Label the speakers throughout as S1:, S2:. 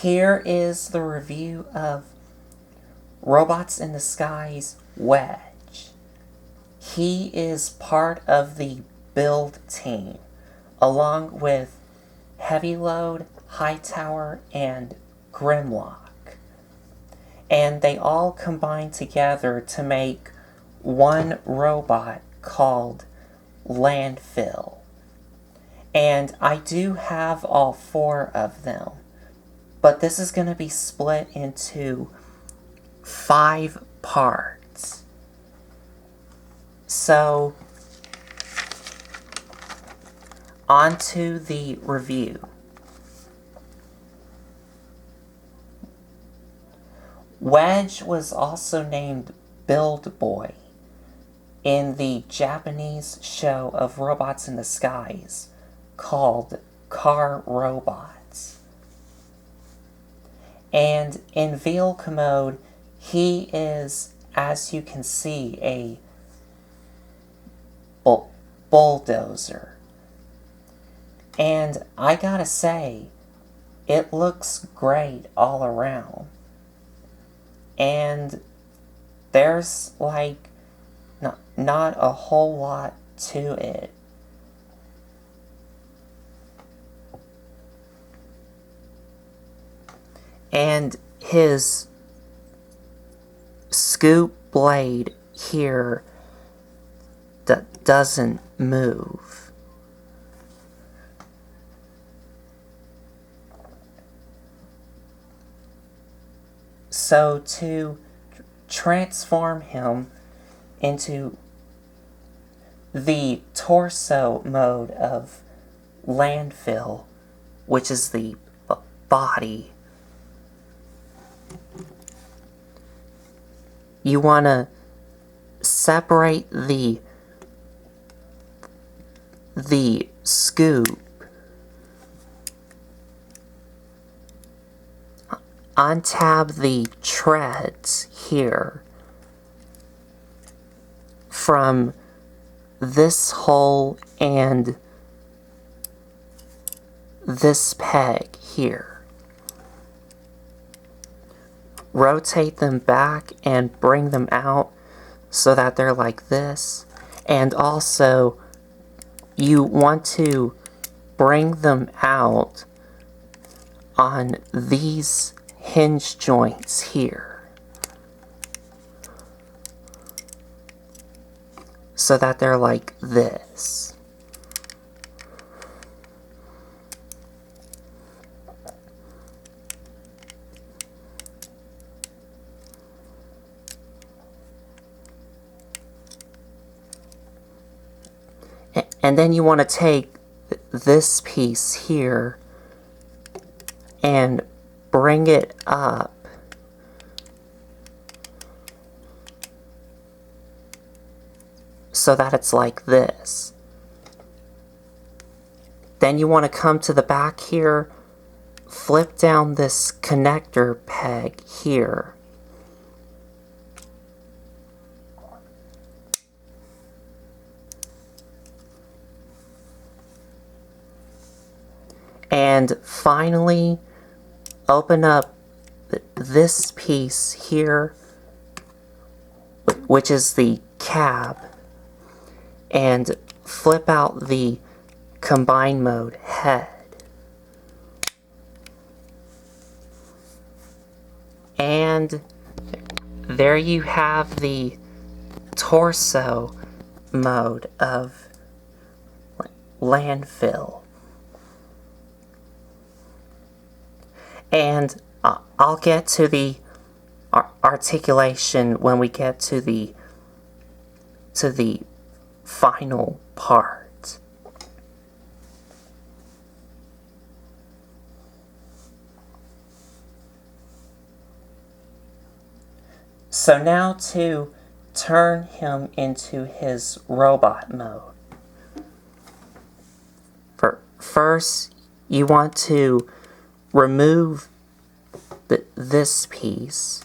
S1: here is the review of Robots in Disguise Wedge. He is part of the build team, along with Heavy Load, Hightower, and Grimlock. And they all combine together to make one robot called Landfill. And I do have all 4 of them, but this is going to be split into 5 parts. So, on to the review. Wedge was also named Build Boy in the Japanese show of Robots in Disguise called Car Robots. And in vehicle mode, he is, as you can see, a bulldozer. And I gotta say, it looks great all around. And there's like not a whole lot to it. And his scoop blade here doesn't move. So to transform him into the torso mode of Landfill, which is the body, you want to separate the scoop, untab the treads here from this hole and this peg here. Rotate them back and bring them out so that they're like this. And also, you want to bring them out on these hinge joints here, so that they're like this. And then you want to take this piece here and bring it up so that it's like this. Then you want to come to the back here, flip down this connector peg here, and finally open up this piece here, which is the cab, and flip out the combine mode head. And there you have the torso mode of Landfill. And I'll get to the articulation when we get to the final part. So now to turn him into his robot mode. First, you want to remove this piece.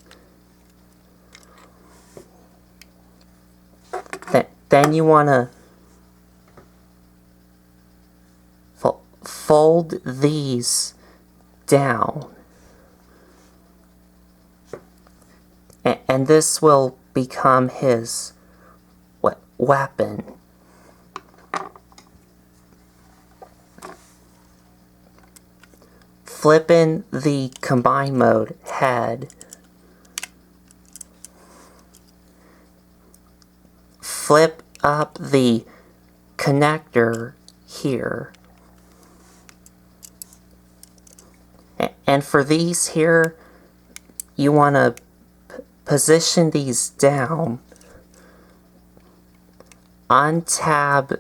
S1: Then you want to fold these down and this will become his weapon. Flip in the combine mode head. Flip up the connector here. And for these here, you want to position these down. Untab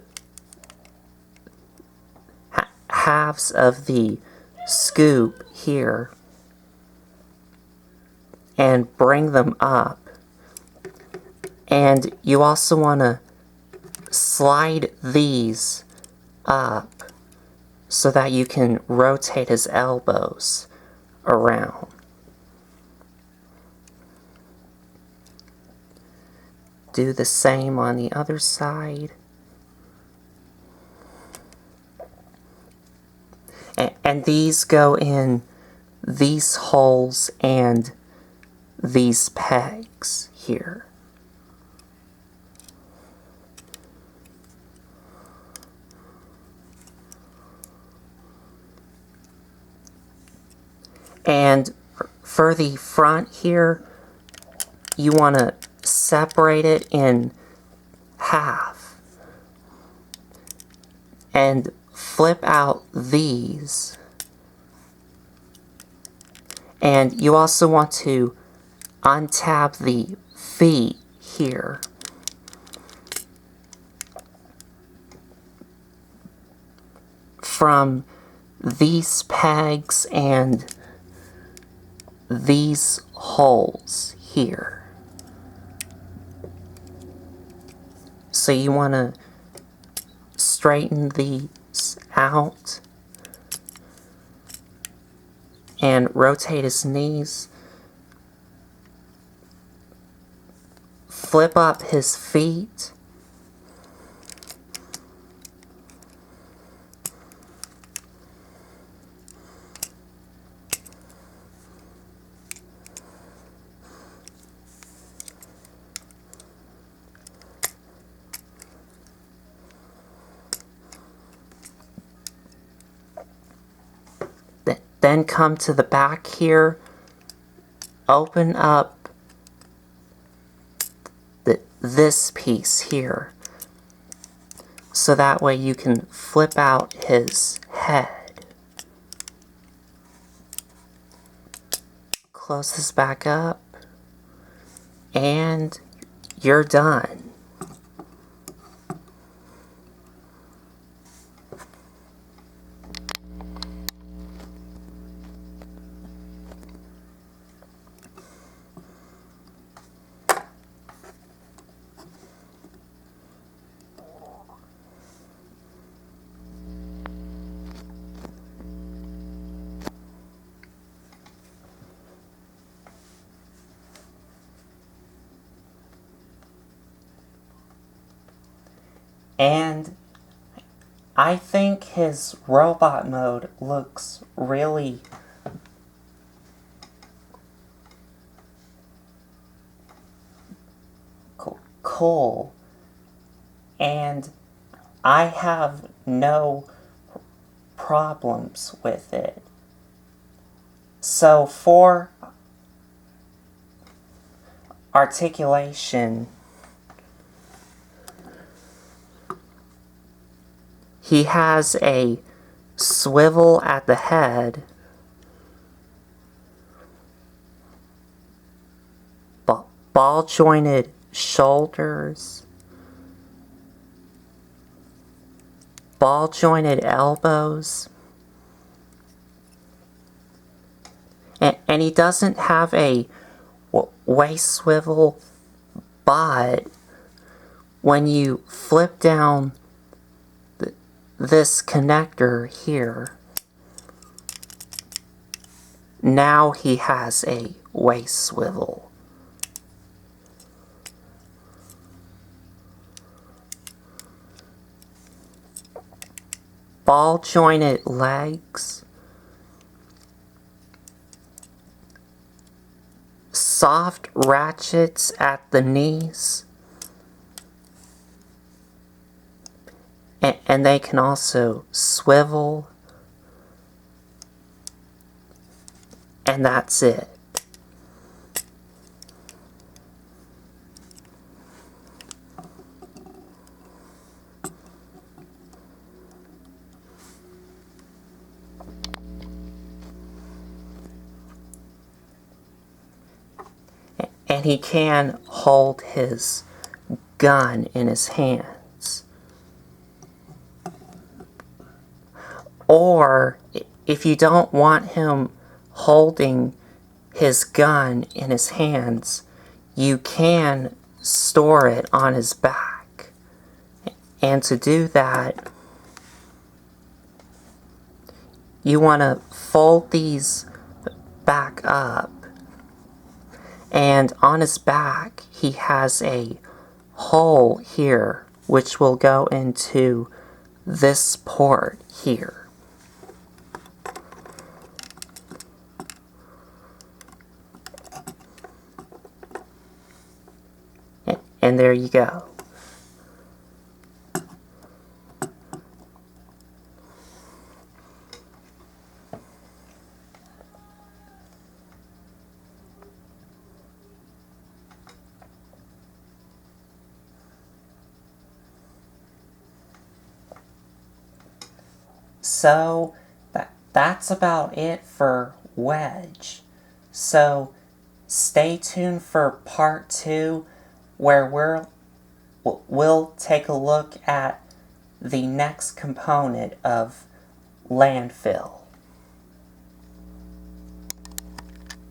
S1: halves of the scoop here and bring them up. And you also want to slide these up so that you can rotate his elbows around. Do the same on the other side. And these go in these holes and these pegs here. And for the front here, you want to separate it in half and flip out these. And you also want to untab the feet here. From these pegs and these holes here. So you want to straighten these out and rotate his knees. Flip up his feet. Then come to the back here, open up this piece here, so that way you can flip out his head. Close this back up, and you're done. And I think his robot mode looks really cool. And I have no problems with it. So for articulation, he has a swivel at the head, ball-jointed shoulders, ball-jointed elbows, and he doesn't have a waist swivel, but when you flip down this connector here, now he has a waist swivel. Ball jointed legs, soft ratchets at the knees. And they can also swivel. And that's it. And he can hold his gun in his hands. Or, if you don't want him holding his gun in his hands, you can store it on his back. And to do that, you want to fold these back up. And on his back, he has a hole here, which will go into this port here. And there you go. So, that's about it for Wedge. So, stay tuned for part 2, where we'll take a look at the next component of Landfill.